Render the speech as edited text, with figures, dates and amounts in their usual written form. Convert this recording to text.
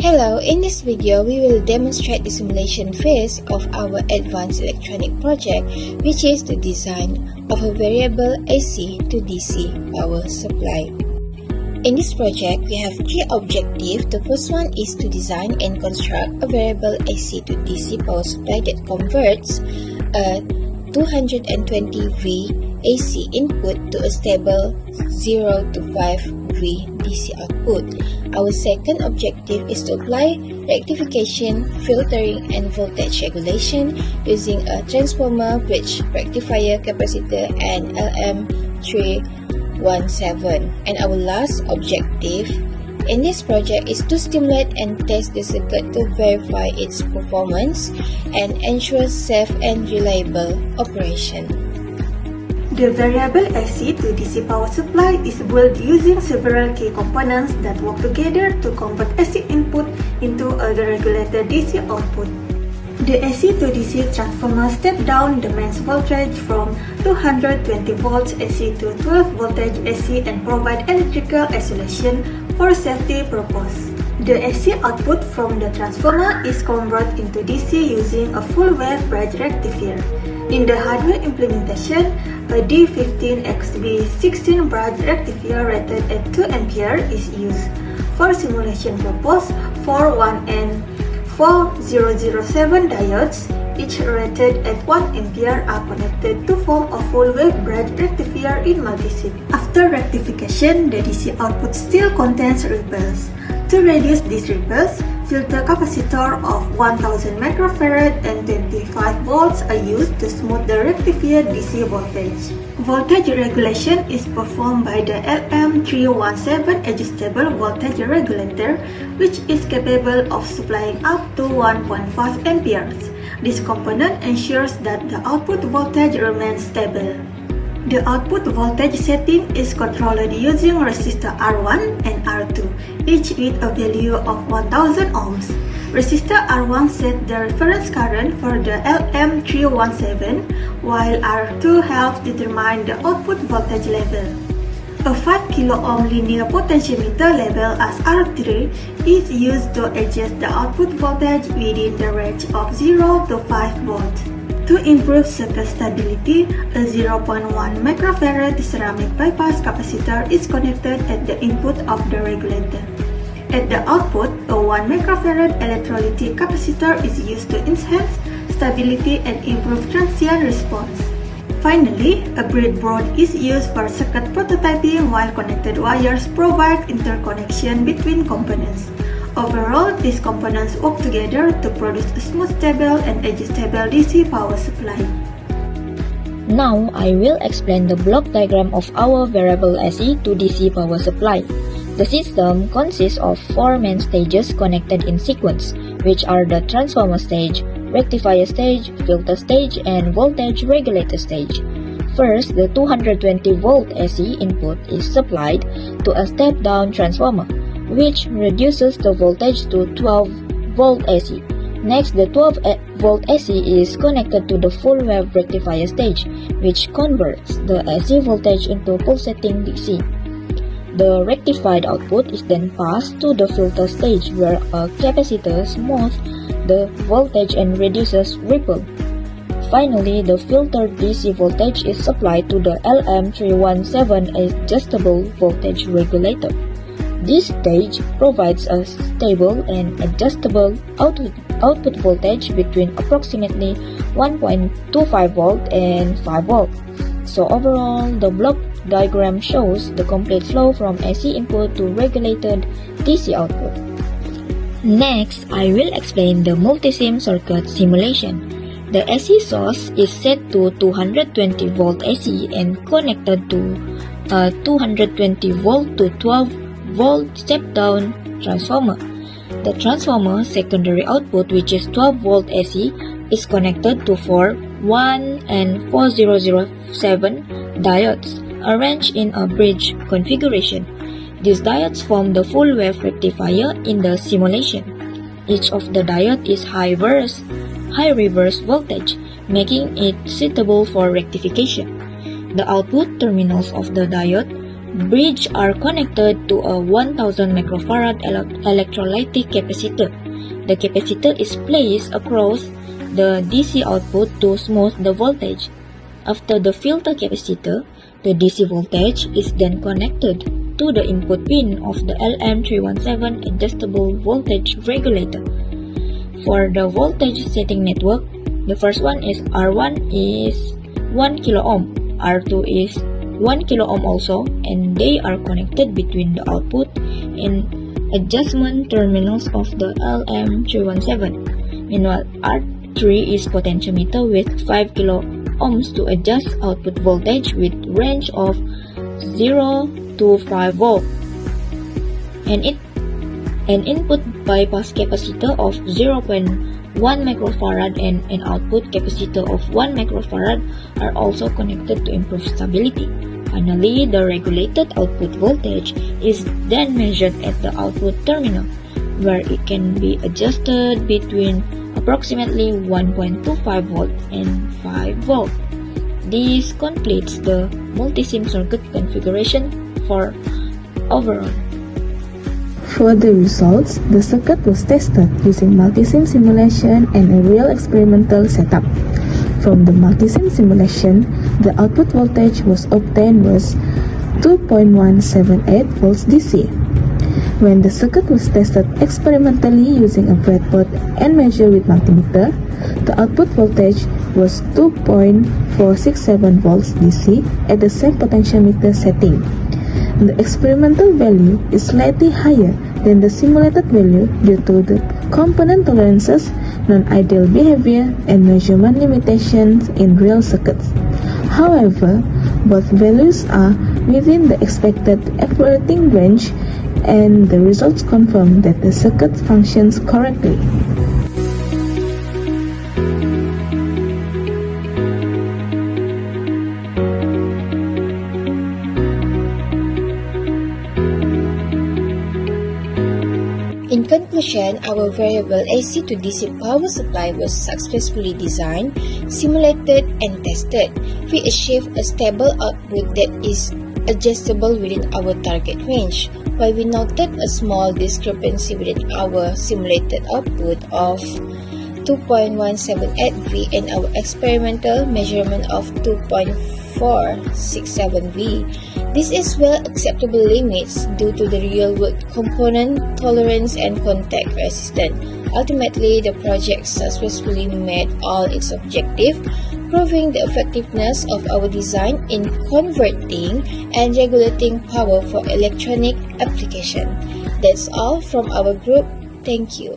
Hello, in this video we will demonstrate the simulation phase of our advanced electronic project, which is the design of a variable AC to DC power supply. In this project, we have three objectives. The first one is to design and construct a variable AC to DC power supply that converts a 220V AC input to a stable 0 to 5V DC output. Our second objective is to apply rectification, filtering, and voltage regulation using a transformer, bridge, rectifier, capacitor, and LM317. And our last objective in this project is to stimulate and test the circuit to verify its performance and ensure safe and reliable operation. The variable AC to DC power supply is built using several key components that work together to convert AC input into a regulated DC output. The AC to DC transformer steps down the mains voltage from 220 volts AC to 12 voltage AC and provide electrical isolation for safety purpose. The AC output from the transformer is converted into DC using a full-wave bridge rectifier. In the hardware implementation, a D15XB16 bridge rectifier rated at 2 A is used. For simulation purpose, 41 and 4007 diodes, each rated at 1 A, are connected to form a full-wave bridge rectifier in multisig. After rectification, the DC output still contains ripples. To reduce these ripples, filter capacitor of 1000 microfarad and 25 volts are used to smooth the rectifier DC voltage. Voltage regulation is performed by the LM317 adjustable voltage regulator, which is capable of supplying up to 1.5 amperes. This component ensures that the output voltage remains stable. The output voltage setting is controlled using resistor R1 and R2, each with a value of 1000 ohms. Resistor R1 sets the reference current for the LM317, while R2 helps determine the output voltage level. A 5 kilo ohm linear potentiometer labeled as R3 is used to adjust the output voltage within the range of 0 to 5 volts. To improve circuit stability, a 0.1 microfarad ceramic bypass capacitor is connected at the input of the regulator. At the output, a 1 microfarad electrolytic capacitor is used to enhance stability and improve transient response. Finally, a breadboard is used for circuit prototyping, while connected wires provide interconnection between components. Overall, these components work together to produce a smooth, stable, and adjustable DC power supply. Now, I will explain the block diagram of our variable AC to DC power supply. The system consists of 4 main stages connected in sequence, which are the transformer stage, rectifier stage, filter stage, and voltage regulator stage. First, the 220-volt AC input is supplied to a step-down transformer, which reduces the voltage to 12-volt AC. Next, the 12-volt AC is connected to the full-wave rectifier stage, which converts the AC voltage into pulsating DC. The rectified output is then passed to the filter stage, where a capacitor smooths the voltage and reduces ripple. Finally, the filtered DC voltage is supplied to the LM317 adjustable voltage regulator. This stage provides a stable and adjustable output voltage between approximately 1.25 volt and 5 volt. So overall, the block diagram shows the complete flow from AC input to regulated DC output. Next, I will explain the multisim circuit simulation. The AC source is set to 220 volt AC and connected to a 220 volt to 12 volt step-down transformer. The transformer secondary output, which is 12 volt AC, is connected to 4 1 and 4007 diodes arranged in a bridge configuration. These diodes form the full-wave rectifier in the simulation. Each of the diode is high reverse voltage, making it suitable for rectification. The output terminals of the diode bridges are connected to a 1000 microfarad electrolytic capacitor. The capacitor is placed across the DC output to smooth the voltage. After the filter capacitor, the DC voltage is then connected to the input pin of the LM317 adjustable voltage regulator. For the voltage setting network, the first one is R1 is 1 kilo ohm, R2 is 1 kilo ohm also, and they are connected between the output and adjustment terminals of the LM317. Meanwhile, R3 is potentiometer with 5 kilo ohms to adjust output voltage with range of 0 to 5 volt. And an input bypass capacitor of 0.1 microfarad and an output capacitor of 1 microfarad are also connected to improve stability. Finally, the regulated output voltage is then measured at the output terminal, where it can be adjusted between approximately 1.25 volt and 5 volt. This completes the multi-SIM circuit configuration for overall. For the results, the circuit was tested using multi-SIM simulation and a real experimental setup. From the multi-SIM simulation, the output voltage was obtained was 2.178 volts DC. When the circuit was tested experimentally using a breadboard and measured with multimeter, the output voltage was 2.467 volts DC at the same potentiometer setting. The experimental value is slightly higher than the simulated value due to the component tolerances, non-ideal behavior, and measurement limitations in real circuits. However, both values are within the expected operating range, and the results confirm that the circuit functions correctly. In conclusion, our variable AC to DC power supply was successfully designed, simulated, and tested. We achieved a stable output that is adjustable within our target range. While we noted a small discrepancy within our simulated output of 2.178 V and our experimental measurement of 2.467 V, this is well acceptable limits due to the real-world component tolerance and contact resistance. Ultimately, the project successfully met all its objectives, proving the effectiveness of our design in converting and regulating power for electronic application. That's all from our group. Thank you.